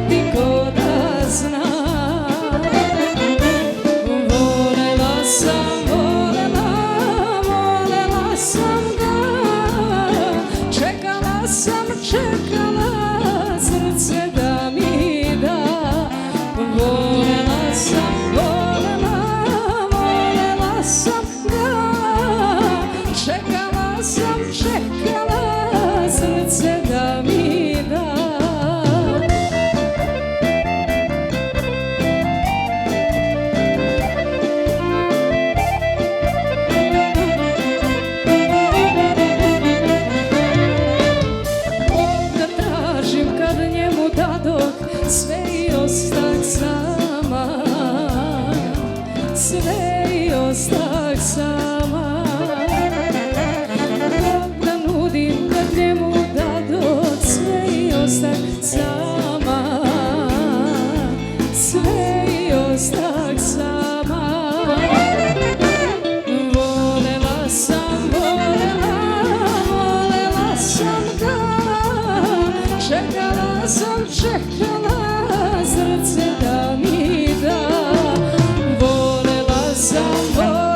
ti ko da zna. Volela sam ga, čekala sam, srce da mi da. Volela sam ga, čekala sam, srce da mi da. Da tražim kad njemu dadoh sve i ostak sama, sve i ostak sama. Da nudim kad njemu dadoh sve i ostak sama, sve i ostak sama. Volela sam ga, čekala sam, srce da mi da. Volela sam ga,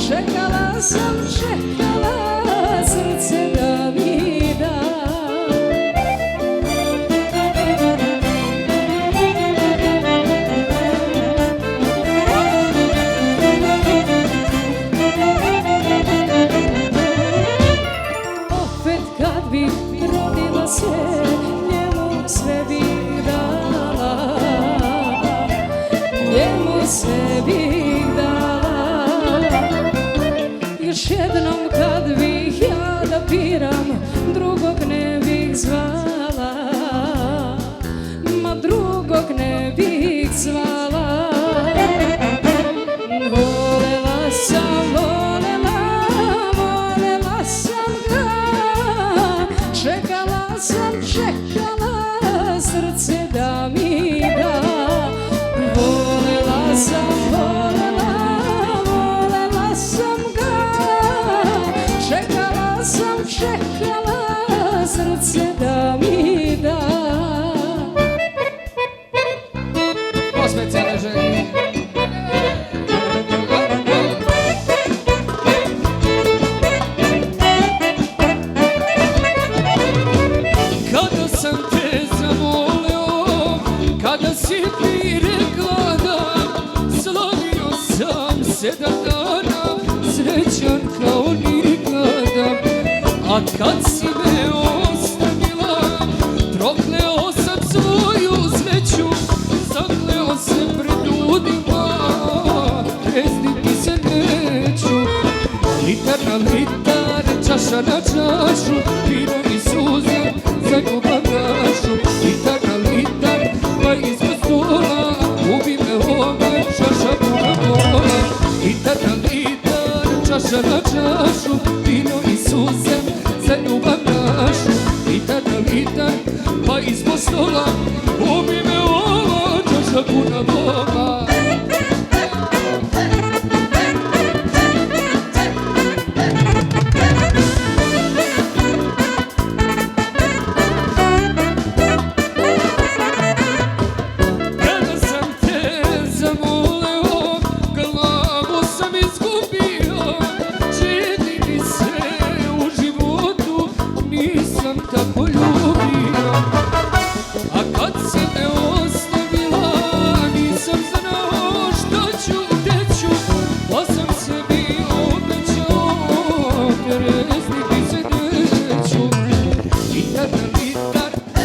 čekala sam, srce da mi da. Opet kad bih rodila se, njemu sve bih dala, njemu sve bih dala. Još jednom kad bih ja da piram, drugog ne bih zvala, ma drugog ne bih zvala. Volela sam ga, čekala sam, srce da mi da. Volela sam ga, čekala sam, srce da mi da. Po specijalne želje. Kada sam te zamolio, kada si mi rekla da, slavio sam 7 dana, srećan kao nikada. A kad si me ostavila, prokleo sam svoju sreću, zakleo se pred ljudima, trezniti se neću. Litar na litar, čaša na čašu, vino i suze za ljubavnašu. Litar na litar, pa ispod stola, ubi me ovaj, čaša puna bola. Litar na litar, čaša na čašu, vino i suze za ljubavnašu. Litar na litar, pa ispod stola, ubi me ovaj, čaša puna bola.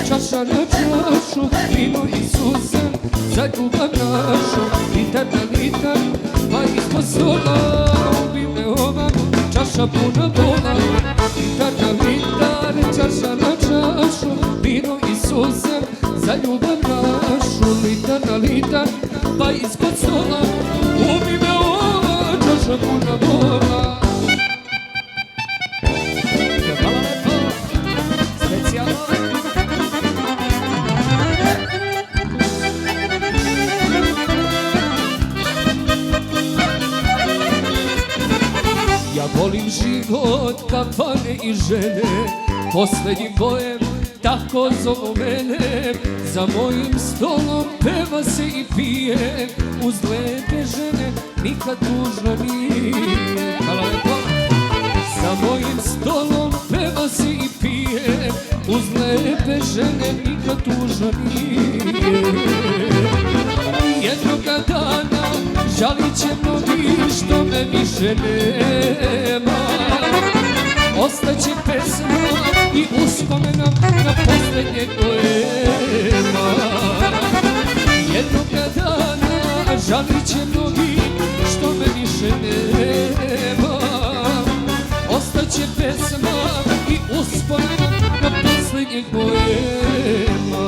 Čaša na čašu, vino i suze za ljubav našu. Litar na litar, pa ispod stola, ubi me ova, čaša puna bola. Litar na litar, čaša na čašu, vino i suze za ljubav našu. Litar na litar, pa ispod stola, ubi me ova, čaša puna bola. Hvala lepo. Specijalno. Ja volim život, kafane i žene, Posljednjim bojem tako zovu mene, za mojim stolom peva se i pije, uz lepe žene nikad tužno nije. Hvala lepo. Za mojim stolom peva se i pije, uz lepe žene nikad tužno nije. Jednoga dana žalit će mnogi što me više nema. Ostaće pesma i uspomena na posljednjeg boema. Jednoga dana žalit će mnogi što me više nema. Ostaće pesma i uspomena na posljednjeg boema.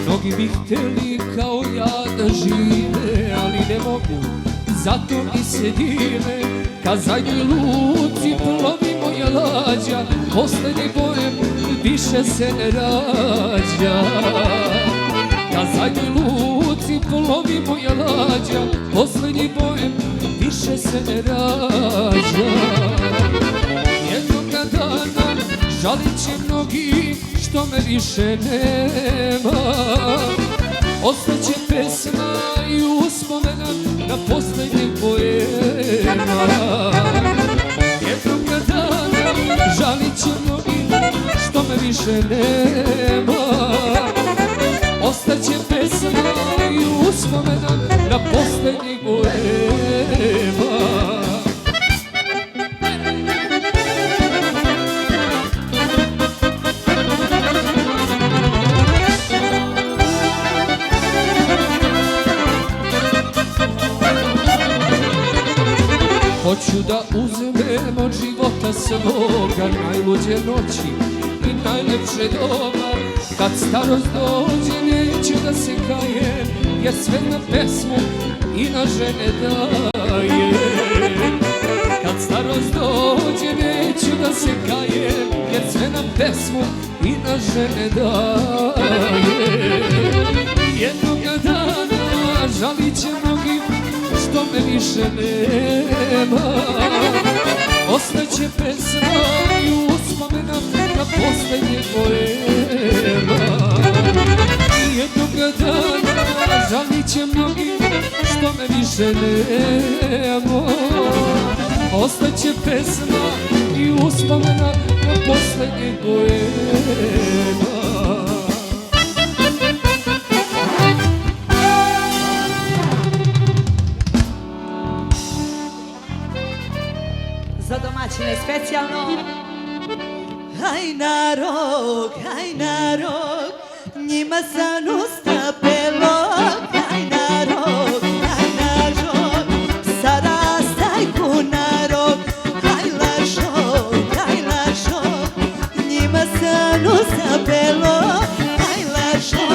Mnogi bi htjeli kao ja da žive, ali ne mogu, zato mi se dive. Kad zadnjoj luci plovi moja lađa, posljednji bojem više se ne rađa. Kad zadnjoj luci plovi moja lađa, posljednji bojem više se ne rađa. Jednoga dana žalit će mnogi što me više nema. Ostaće pesma i uspomena na posljednjeg boema. Jednoga dana žalit će mnogi što me više nema. Ostaće pesma i uspomena na posljednjeg boema. Hoću da uzmem od života svoga najluđe noći i najlepše doba. Kad starost dođe neću da se kajem, jer sve na pesmu i na žene dajem. Kad starost dođe neću da se kajem, jer sve na pesmu i na žene dajem. Jednoga dana žalit će mnogi što me više nema. Ostaće pesma i uspomena na posljednje boema. Jednoga dana žalit će mnogi što me više nema. Ostaće pesma i uspomena na posljednje boema. Za domaćine specijalno. Haj narod, njima san usta pelog. Haj narod, sarastaj ku narod. Haj lažo, njima san usta pelog. Haj lažo,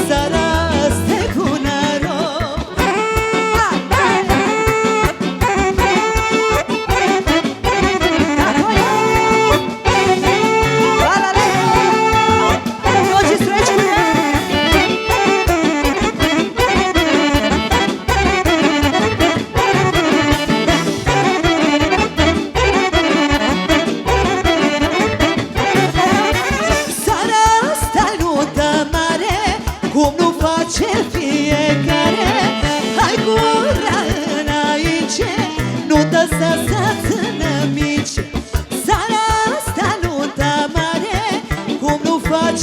sarastaj ku narod.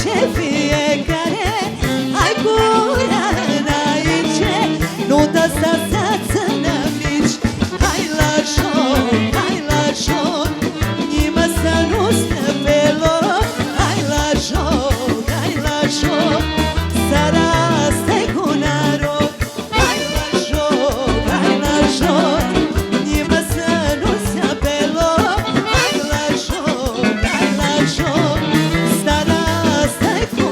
Ce fiecare ai gura înainte, nu dă să nămici. Hai la joc, nimă să nu stă pe loc. Hai la joc, seara asta-i cu noroc. Hai la joc, nimă să nu stă pe loc. Hai la joc, seara asta-i cu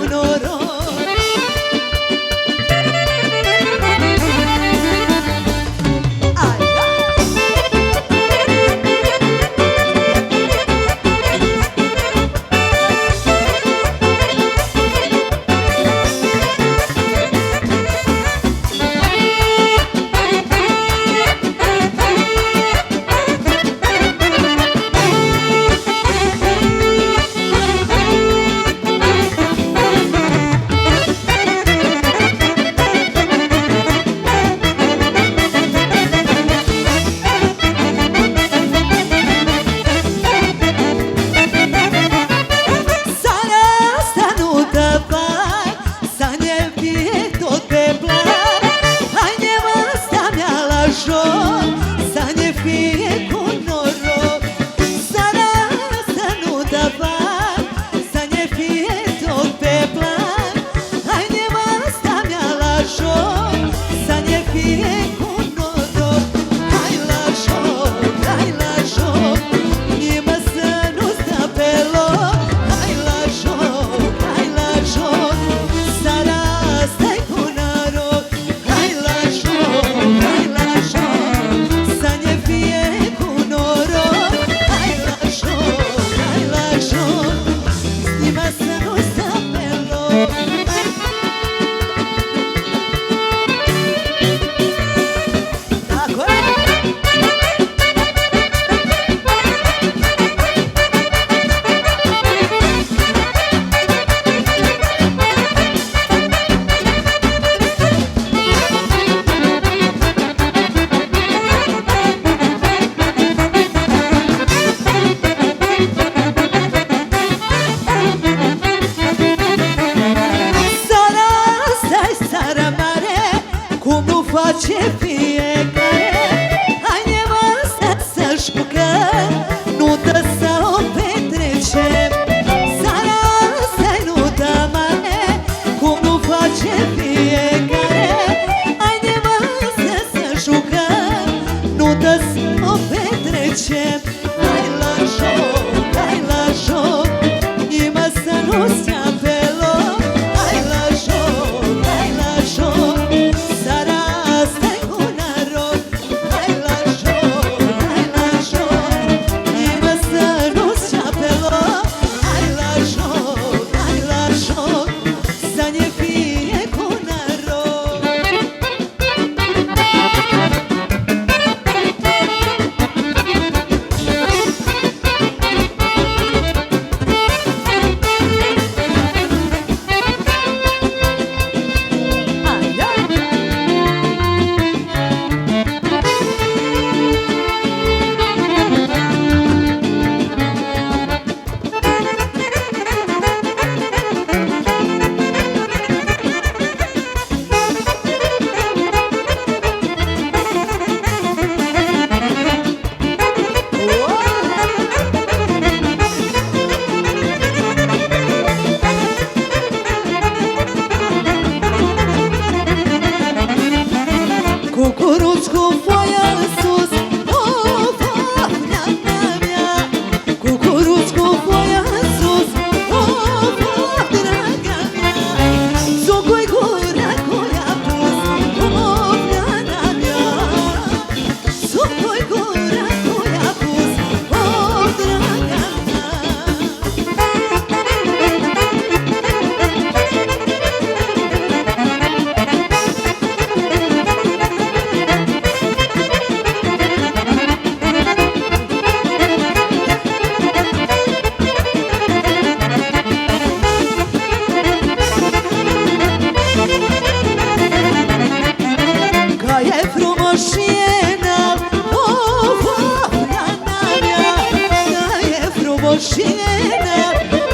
poșină,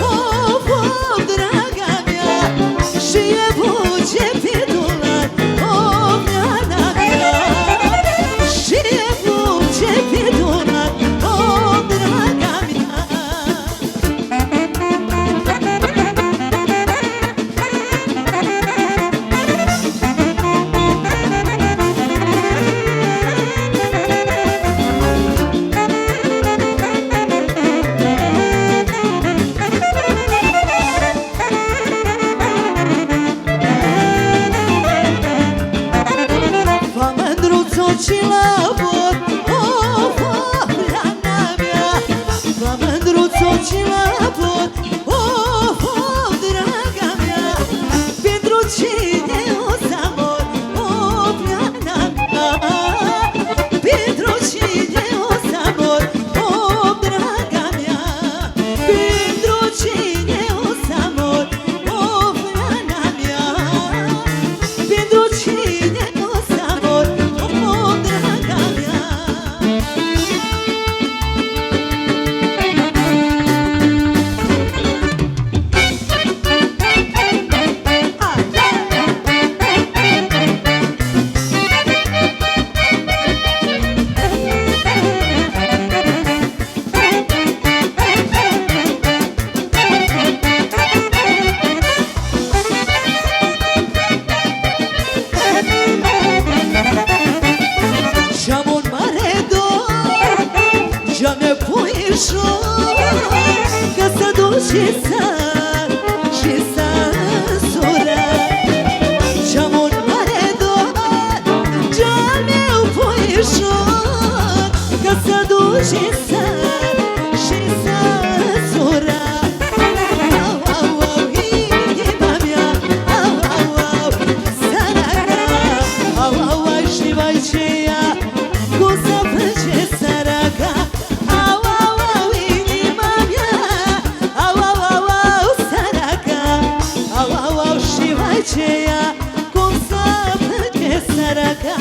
of, of, draga mea, și e buce pidulat, of, Iana mea, și e buce pidulat, of, draga mea. Și la vot, of, of, Iana mea, va mândruț-o și la vot, of, of, draga mea, pentru cine o să mor, of, Iana mea, pentru cine o să mor, of, draga mea, pentru cine o să mor, of, Iana mea, pentru cine o să mor, că să duci și să sura. Și-am un mare dor, ce-al meu puișor, că să duci și să sura. Au, au, au, inima mea, au, au, au, săraca, au, au, au, și vai ce ea, cum să plânge săraca. Aceea, cum să plânge săraca.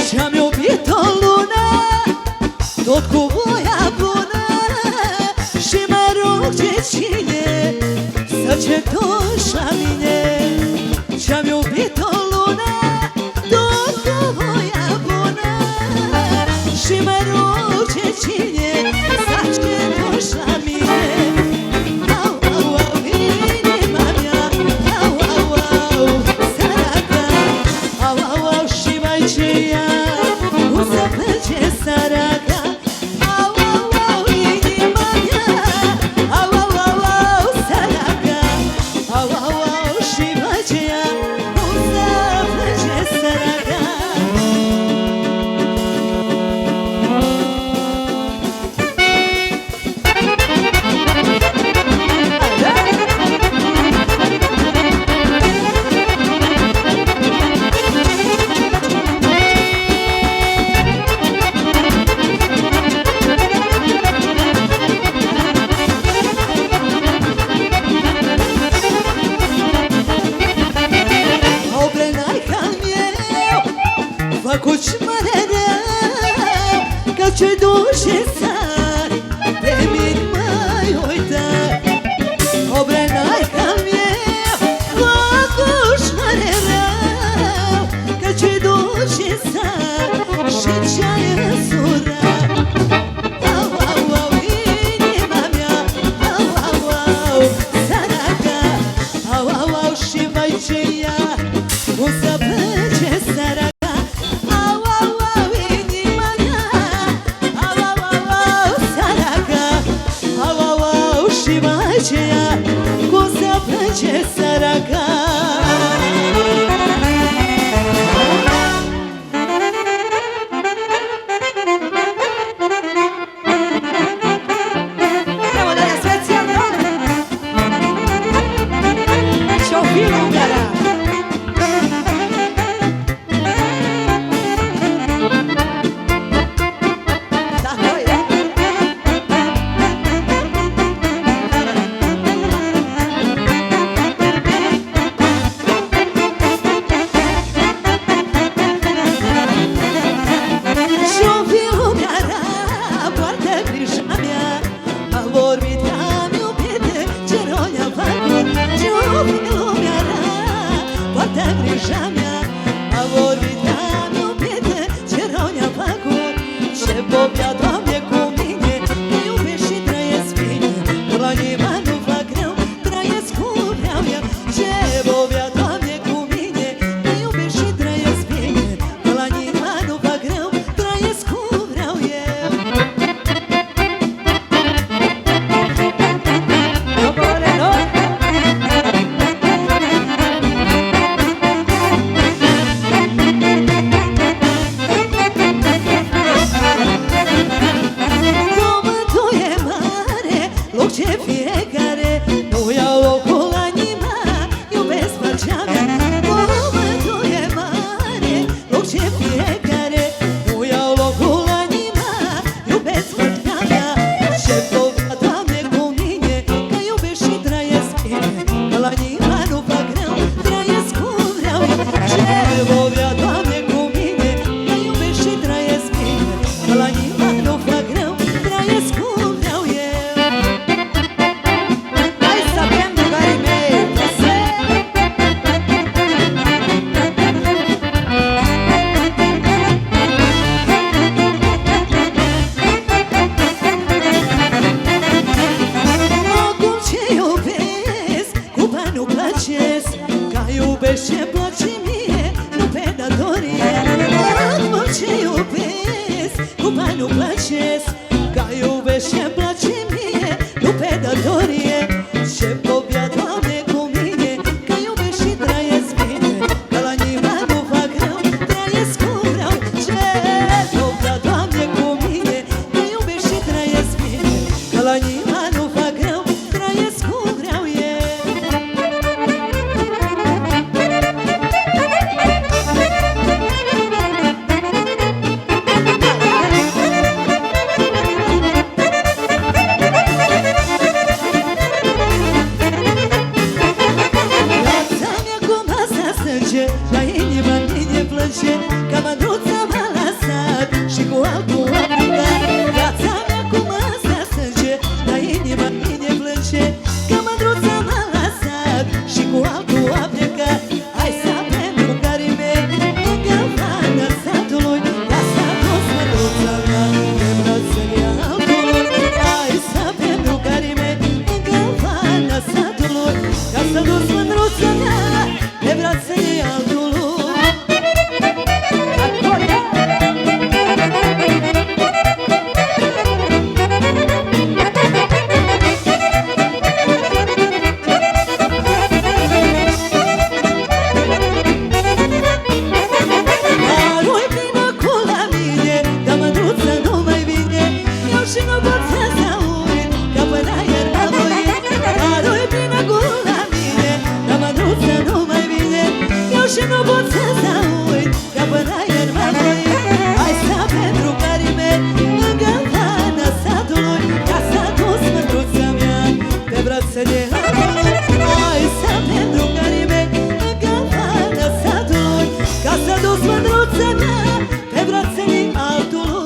Și-am iubit o lună, tot cu voia bună, și mă rog de cine să ce duci la mine. Și-am iubit o lună, tot cu voia bună, și mă rog de cine să ce duci la mine. Au, au, au, inima mea, au, au, au, săraca, au, au, au, și mai ce ea, cum să plânge săraca. Făcuți mare rău, că ce duci și sari, pe mine mai uită. Obrenaica meu, făcuți mare rău, că ce duci și sari, și ce-ai însurat. Au, au, au, inima mea, au, au, au, săraca, au, au, au, și vai ce ea, cum să plânge săraca. Aceea, cum să plânge săraca. nu placesc, ca iubesc ce-mi place mie, nu pe datorie. Ce povia, Doamne, cu mine, că iubesc și trăiesc bine, că la nimeni nu fac rău, trăiesc cum vreau. Ce povia, Doamne, cu mine, că iubesc și trăiesc bine, că la nimeni nu fac rău, trăiesc cum vreau eu. La inima mine plânge, că mândruța m-a lăsat și cu altul a plecat. Viața mea cum ăsta sânge, la inima mine plânge, că mândruța m-a lăsat și cu altul a plecat. Hai să avem drugarii mei, încă vana satului, ca s-a dus mândruța mea pe brațele altului. Hai să avem drugarii mei, încă vana satului, ca s-a dus mândruța mea pe brațele altului. Și nu pot să uit, că până ieri m-am voit. Hai să avem drugarii mei, lângă vana satului, ca s-a dus mândruța mea pe brațele altului. Hai să avem drugarii mei, lângă vana satului, ca s-a dus mândruța mea pe brațele altului.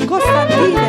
Constantine!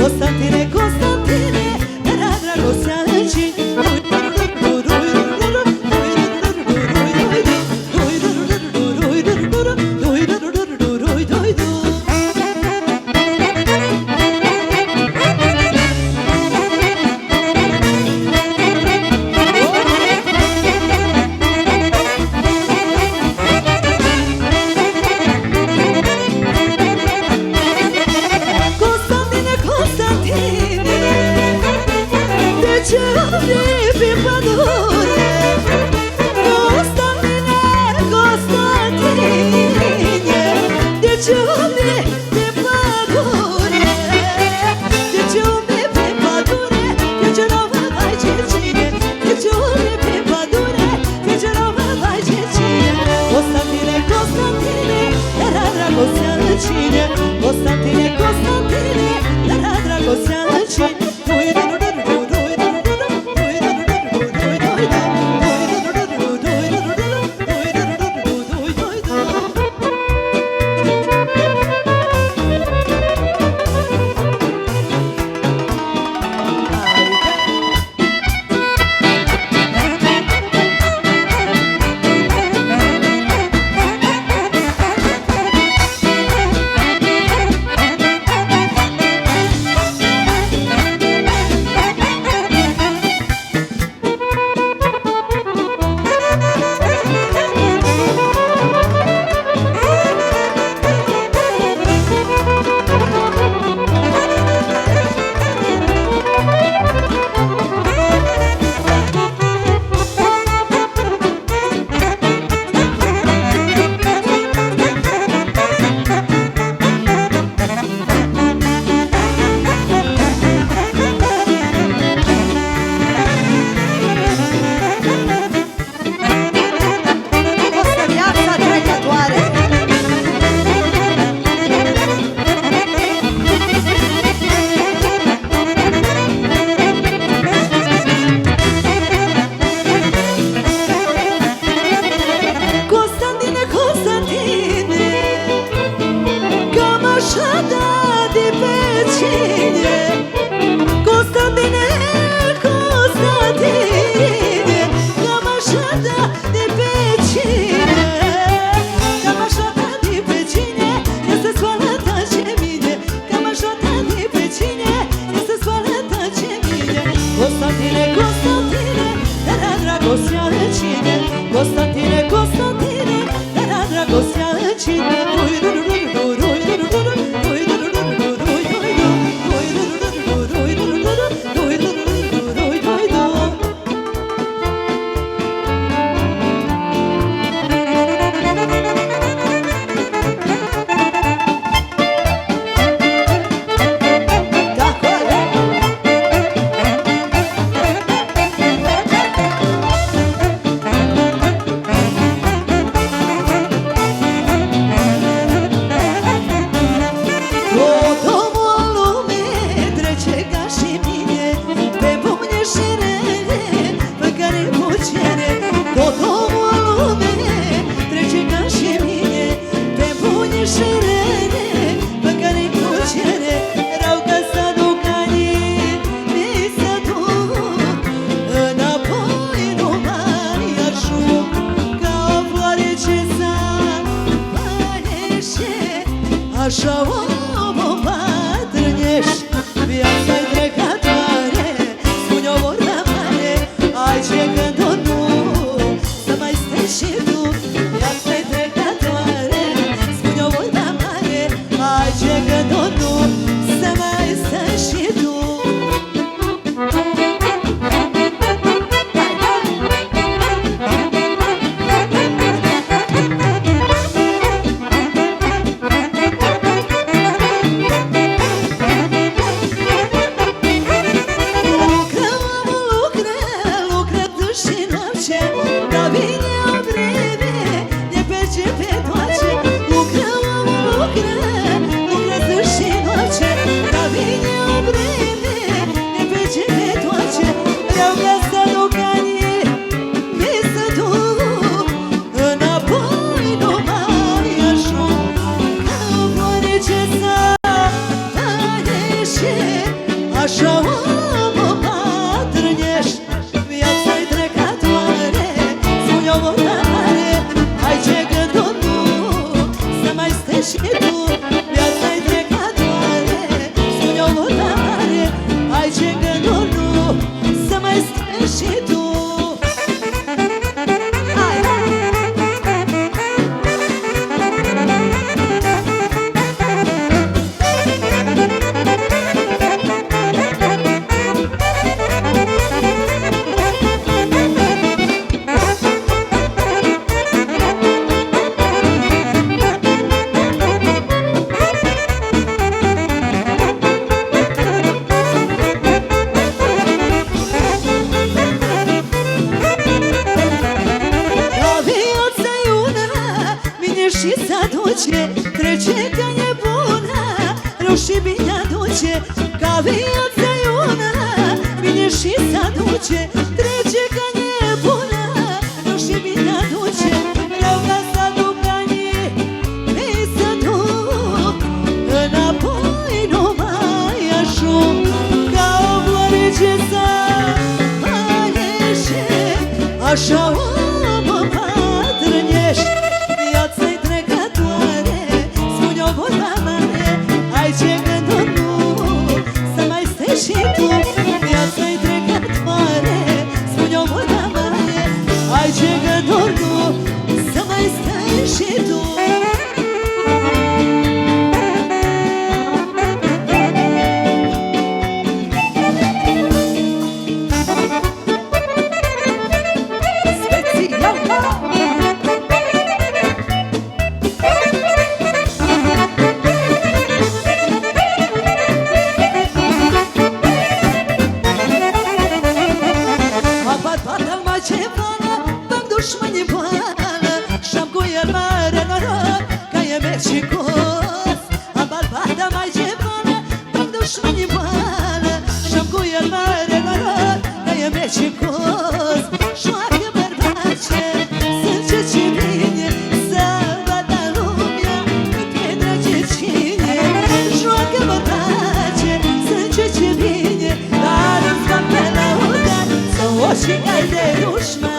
Constantine, Constantine, era dragostea în cine. vecini Așa omul bătrânești, viața-i trecătoare, spune-o vorba mare, ai ce gânduri nu, să mai stai și tu. Viața-i trecătoare, spune-o vorba mare, ai ce gânduri nu, să mai stai și tu. Așa omul bătrânești, viața-i trecătoare, spune-o vorba mare, ai ce gânduri nu, să mai stai și tu. Viața-i trecătoare, spune-o vorba mare, ai ce gânduri nu, să mai stai și tu. Și s-aduce, trece ca nebună, rău și bine aduce, ca viața e una, vine și s-aduce, trece ca nebună, rău și bine aduce, rău ca să aduc anii, mei să duc, înapoi nu mai ajung, ca o floare ce s-a mai ieșit, așa omul bătrânești. Viața-i trecătoare, spune-o vorba mare, ai ce gânduri nu, să mai stai și tu. Viața-i trecătoare, spune-o vorba mare, ai ce gânduri nu, să mai stai și tu. Dușmanii boală și-am cu el mare noroc, că e mexicos. Am balbată mai ce boală, am dușmanii boală și-am cu el mare noroc, că e mexicos. Joacă bărbace, sânge ce vine, să vadă lumea pe dragi cine. Joacă bărbace, sânge ce vine, dar îți fac pe lăudat, să o și ai de dușman.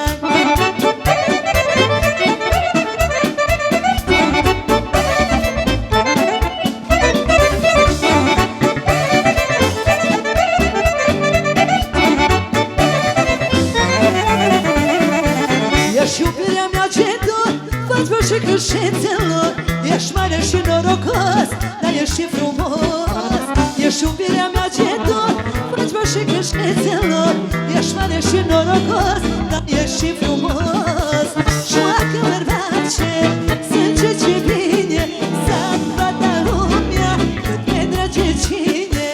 cârșețelor, ești mare și norocos, dar ești și frumos. Ești iubirea mea ce tot, faci bă și cârșețelor, ești mare și norocos, dar ești și frumos. Joacă bărbace, sânge ce bine, să-mi bată lumea, cât mi-e drage cine.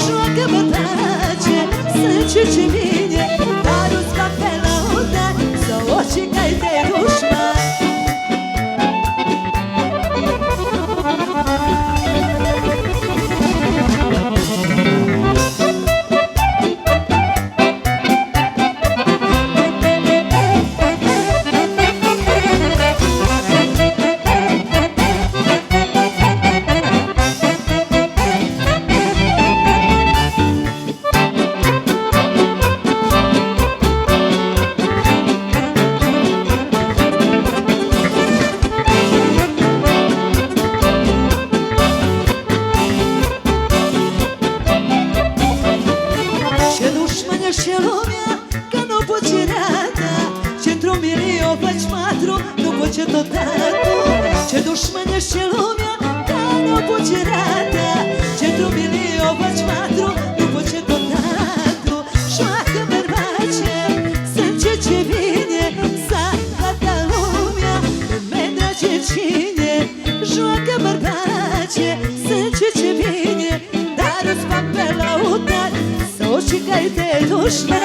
Joacă bărbace, sânge ce bine, dar nu-ți fac pe lăudat, să orice cai de dușman. Și lumea, că nu poți rata, ce într-un milion faci patru, nu poți tot datul. Ce dușmâne și lumea, că nu poți rata, ce într-un milion faci patru, nu poți tot datul. Joacă bărbace, sânge ce vine, să bată lumea, mi-e drage cine. Joacă bărbace, sânge ce vine, dar îți fac pe lăudat, să orice cai de dușman.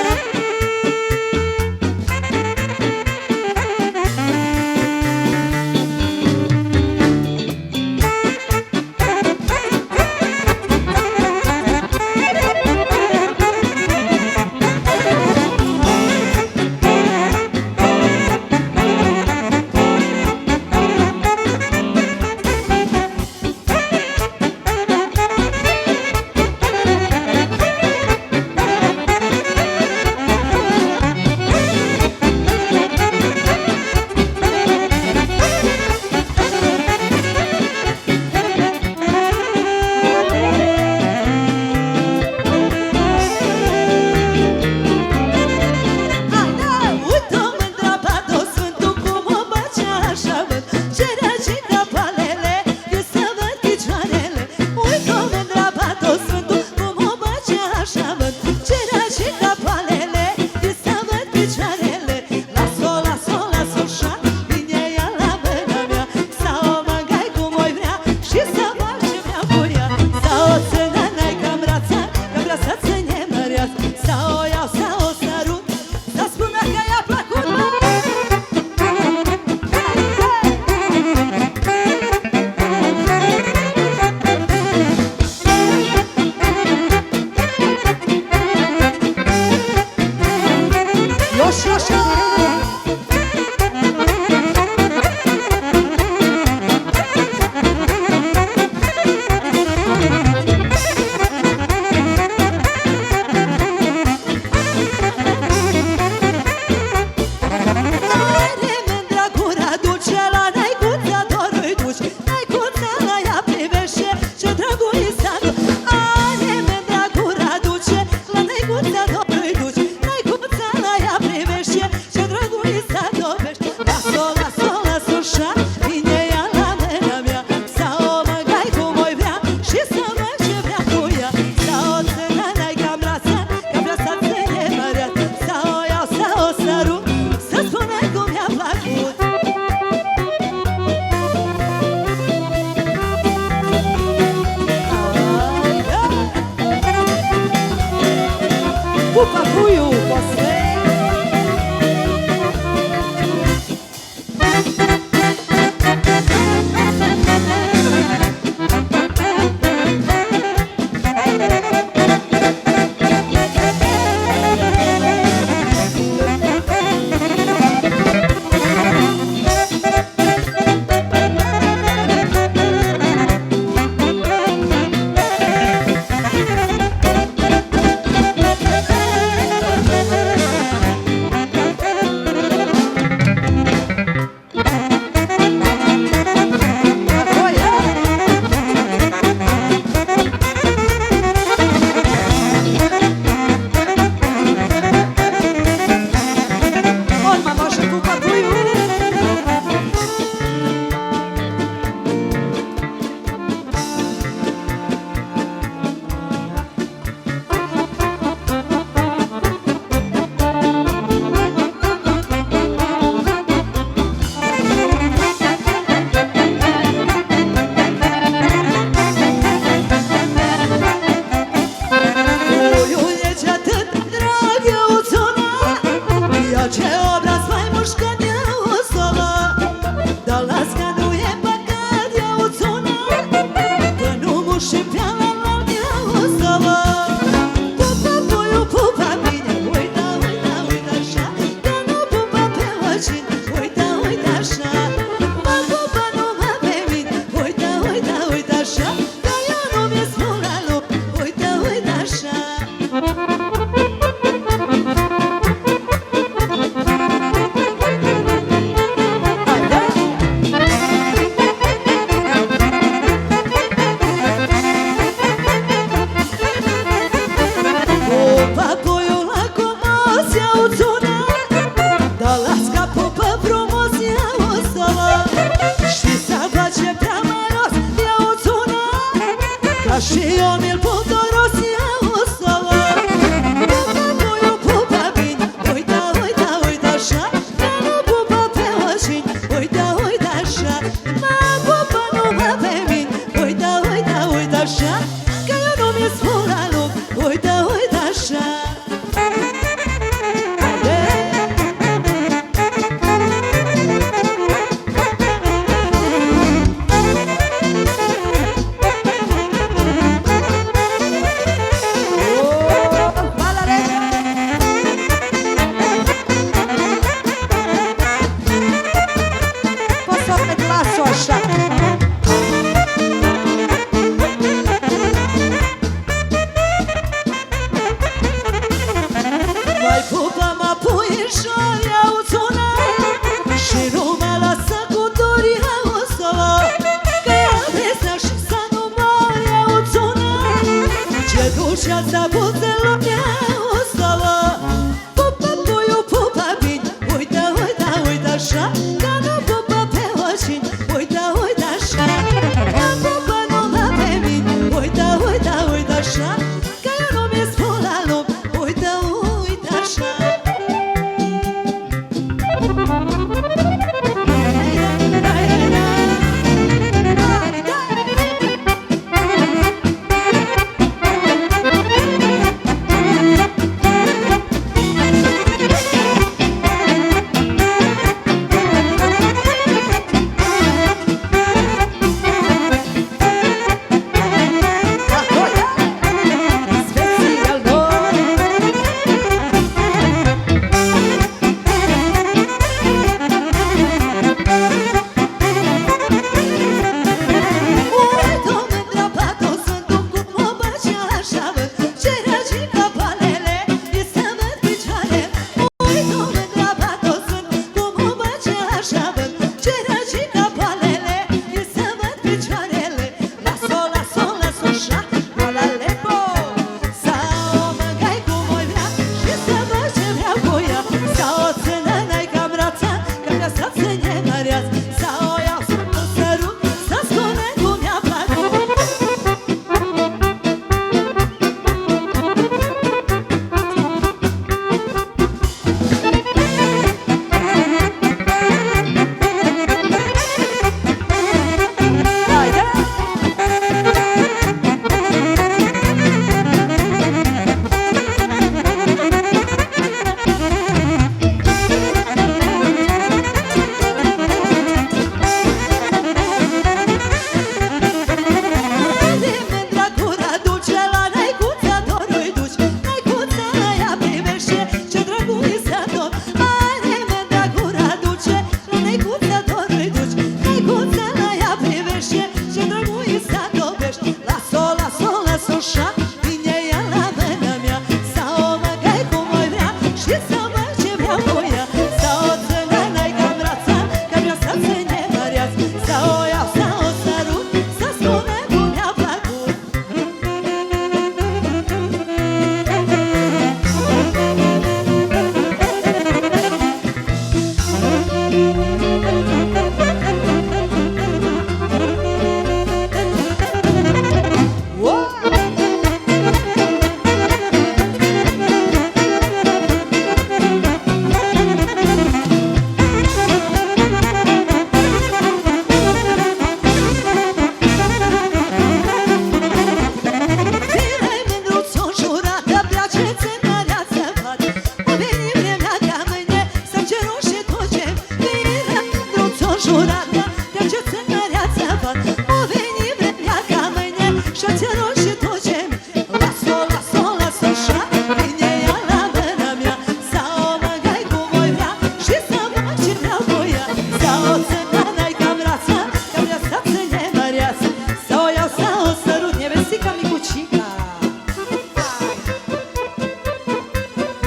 ușurată, de ce țănăreață văd, o veni vremea ca mâine, și-o ținut și tu ce-mi. Las-o, las-o, las-o așa, vine ea la mâna mea, sau o măgai cum voi vrea, și să fac ce vreau cu ea. Sau o țănă-i ca brață, că mi-a stat să ne măreață, sau o iau, sau o sărut, nevestica micucica.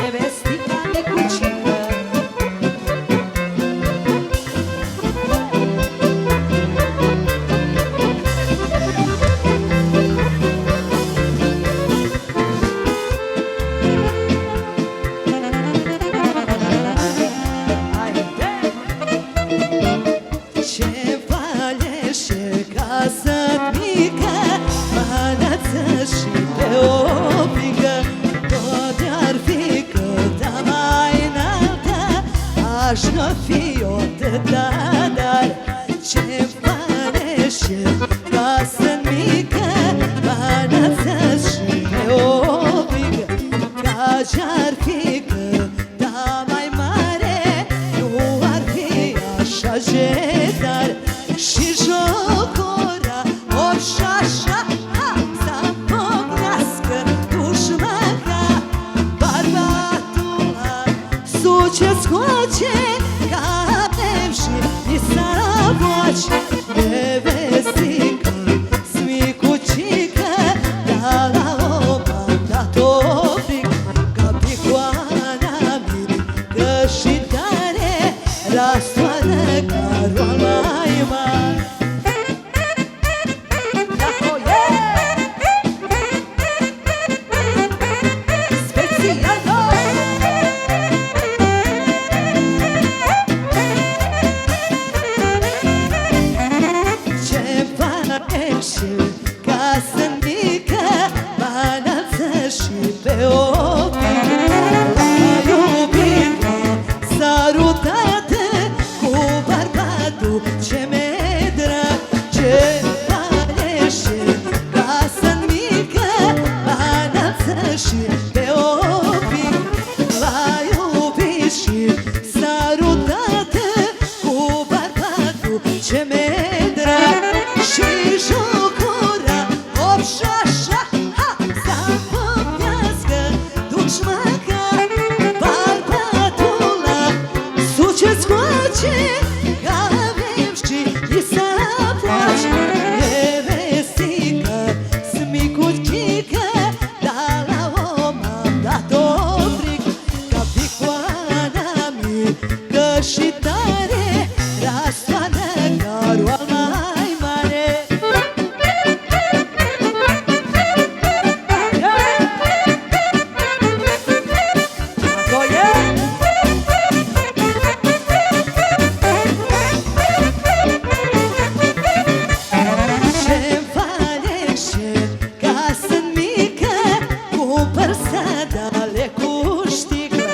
Nevestica micucică. Ce valește casă mică, mănăță și pe o pică, tot ar fi câtă mai înaltă, aș nu fi o tăta, dar ce valește casă mică, mănăță și pe o pică, ca ce-ar fi câta mai mare, nu ar fi așa jedar. Și jocura, o și-așa, să pognească dușmăca, bărbatul suce scoace, ca avem și ni s-a voce. Nevestică, smicucică, dar la o m-am dat-o fric, ca picoana mică și tare, rastoară caroala mai mare. Dacă e specială, ce faci casă mică, mănăță și pe o pică, iubită, sărutată cu bărbatul ce mi-e drag. Ce valește casă mică, mănăță și pe o pică, l-a iubit și sărutată cu bărbatul ce mi-e drag. Și jocura, op și așa, să pămnească dușmăca, bărbatul suce scoace, că avem și i s-a place. Nevestică, smicucică, dar la om am dat-o fric, ca picoana mică și tare, rastoară caroala mai mare. Ce valește casă mică, cu părsădale cu sticlă,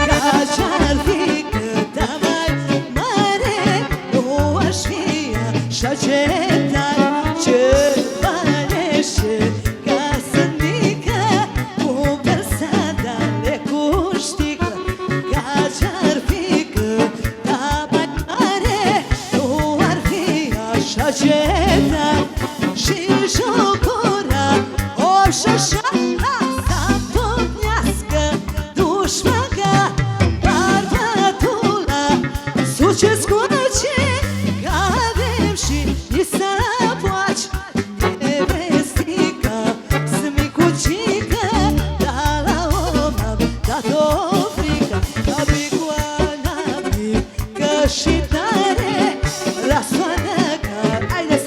ca ce-ar fi câtă mai mare, nu aș fi așa cetar. Ce valește casă mică, cu părsădale cu sticlă, ca ce-ar fi câtă mai mare, nu ar fi așa cetar. Și jocura, o și-așa, să pămnească dușmăca, bărbatul suce scoace, că avem și ni s-a place. Nevestică, smicucică, dar la om am dat-o frică, ca picoana mică și tare, rastoară caroala. Hai de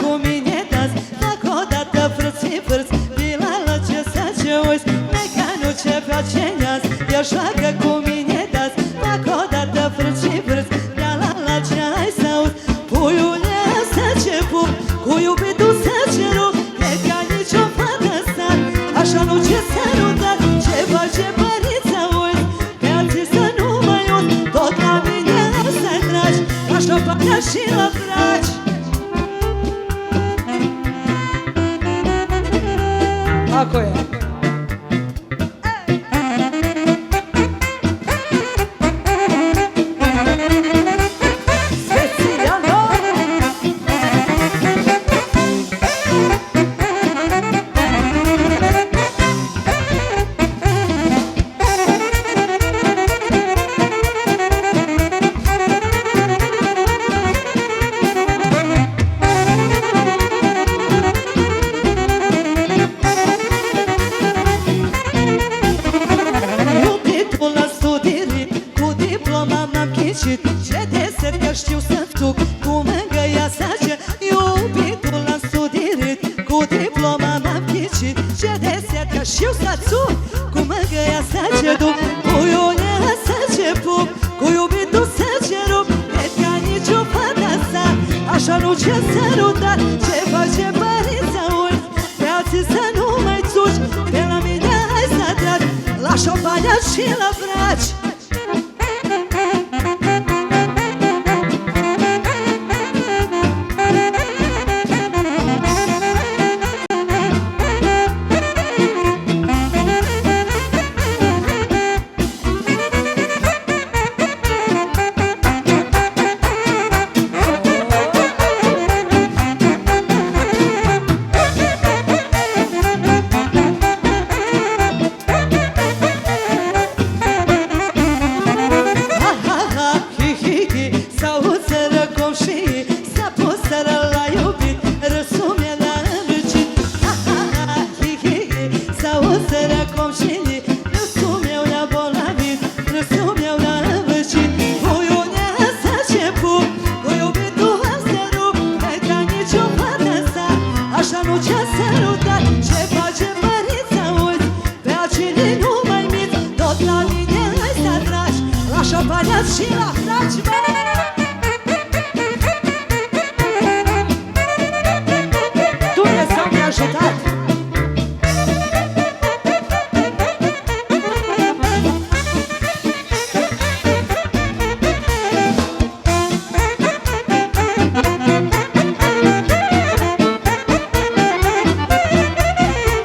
cu mine dans. Fac o dată frâți, frâți, Bilala ce să ce uiți, mecanul ce face neaz, el joacă cu mine dans. Fac o dată frâți, frâți, Bilala ce ai să auzi, puiule să ce pup, cu iubitul să ce rup, e ca nicio fată în sat, așa nu ce sărutat, ce face părința uiți, pe alții să nu mai uiți, tot la mine să-i tragi, așa facă și la fragi. Ako je. Ce deset că știu să-mi duc cu mângâia sace, iubitul l-am studiat, cu diploma m-am ghicit. Ce deset că știu să-ți duc cu mângâia sace, duc puiule să-ce pup, cu iubitul să-ce rup, e ca nicio fata sa, așa nu ce sărutat, ce face părința uiți, pe alții să nu mai țuci, pe la mine hai să tragi, la șopanea și la braci. Și la fragi, Dumnezeu mi-a ajutat.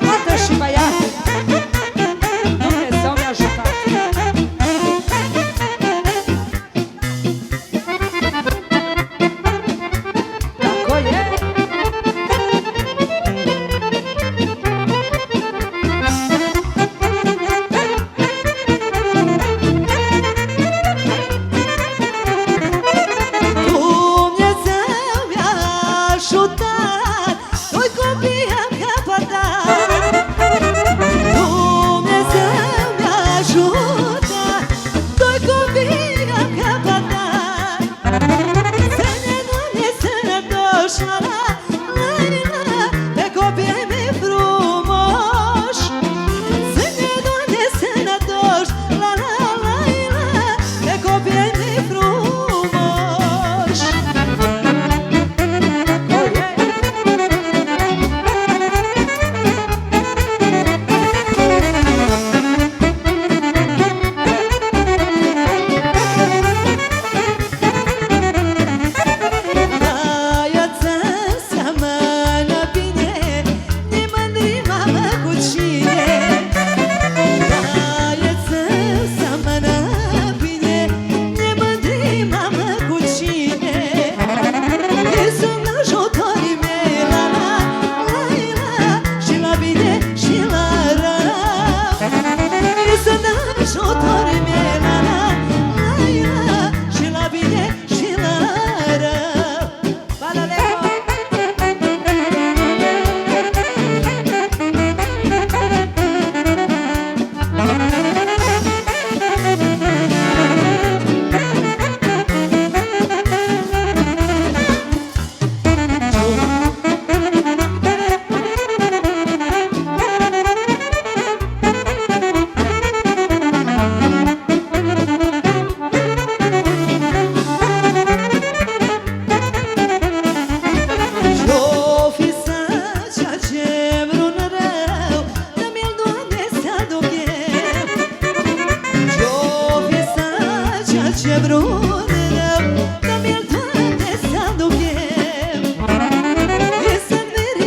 Fată și băiat, Dumnezeu mi-a ajutat.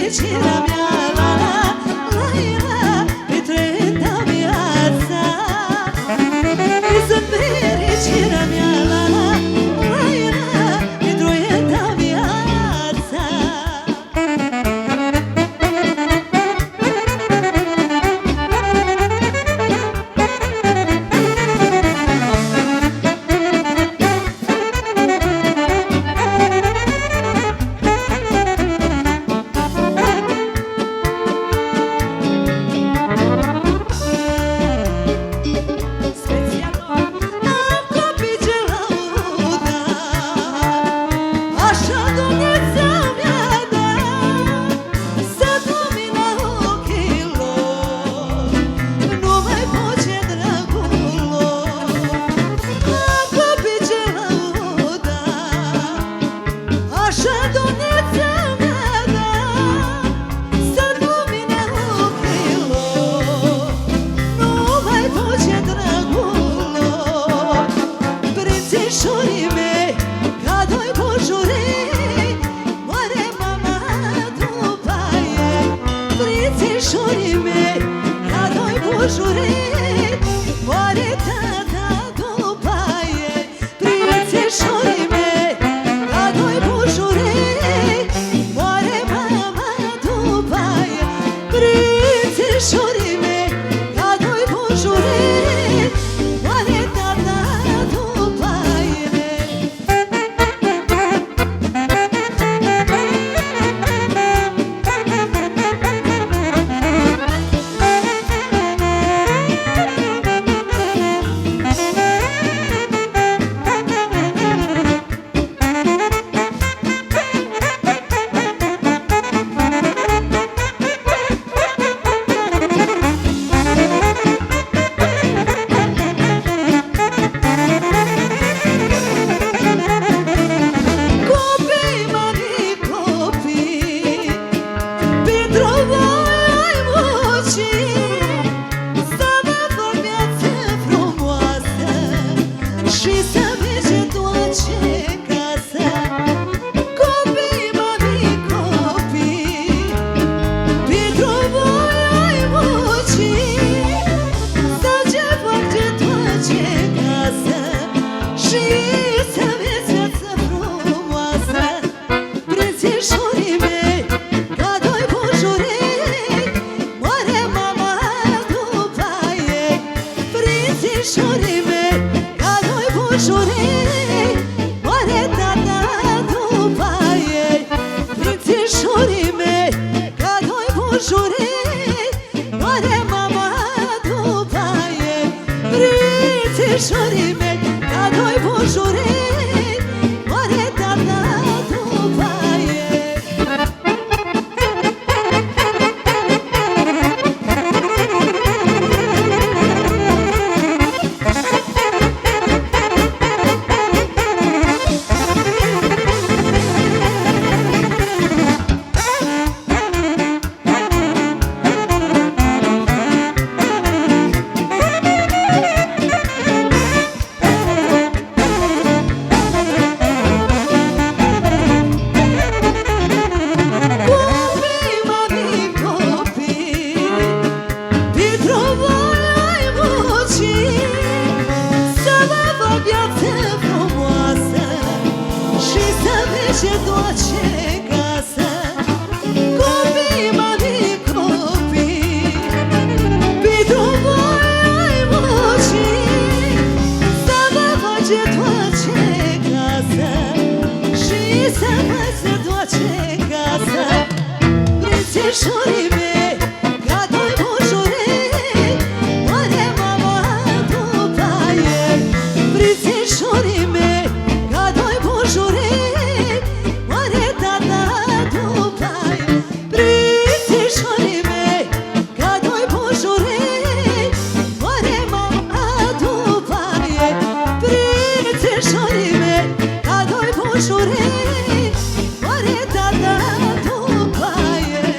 fericirea mea, la la la la, petretă viața. Sunt fericirea mea, la la la la, petretă viața. Prințișorii mei, ca doi bujurei, moare mama după ei. Prințișorii mei, ca doi bujurei, moare tata după ei. Prințișorii mei, ca doi bujurei, moare mama după ei. Prințișorii mei, ca doi bujurei, moare tata după ei. Copii, mari copii, pentru voi ai muncit, să vă fac viață frumoasă și să merge toace casă. Copii, mari copii, pentru voi ai muncit, să ce face toace casă și să merge viață frumoasă. Prințișorii mei, ca doi bujurei, moare mama după ei. Prințișorii mei, ca doi bujurei, moare tata după ei. Prințișorii mei, ca doi bujurei, moare mama după ei. Prințișorii mei, ca doi bujurei, moare tata după ei. Copii, mari copii, pentru voi ai muncit, să vă fac viață frumoasă și să merge toace casă. Copii, mari copii, pentru voi ai muncit, să vă face toace casă și să merge toace casă. Prințișorii mei, ca doi bujurei, moare mama după ei. Prințișorii mei, ca doi bujurei, moare tata după ei. Prințișorii mei, ca doi bujurei, moare mama după ei. Prințișorii mei, ca doi bujurei, moare tata după ei.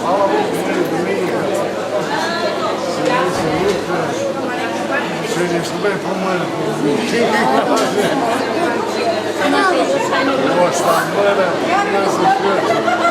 Hvala Bogu, sređem se me pomenu. Ovo šta mene, ne znam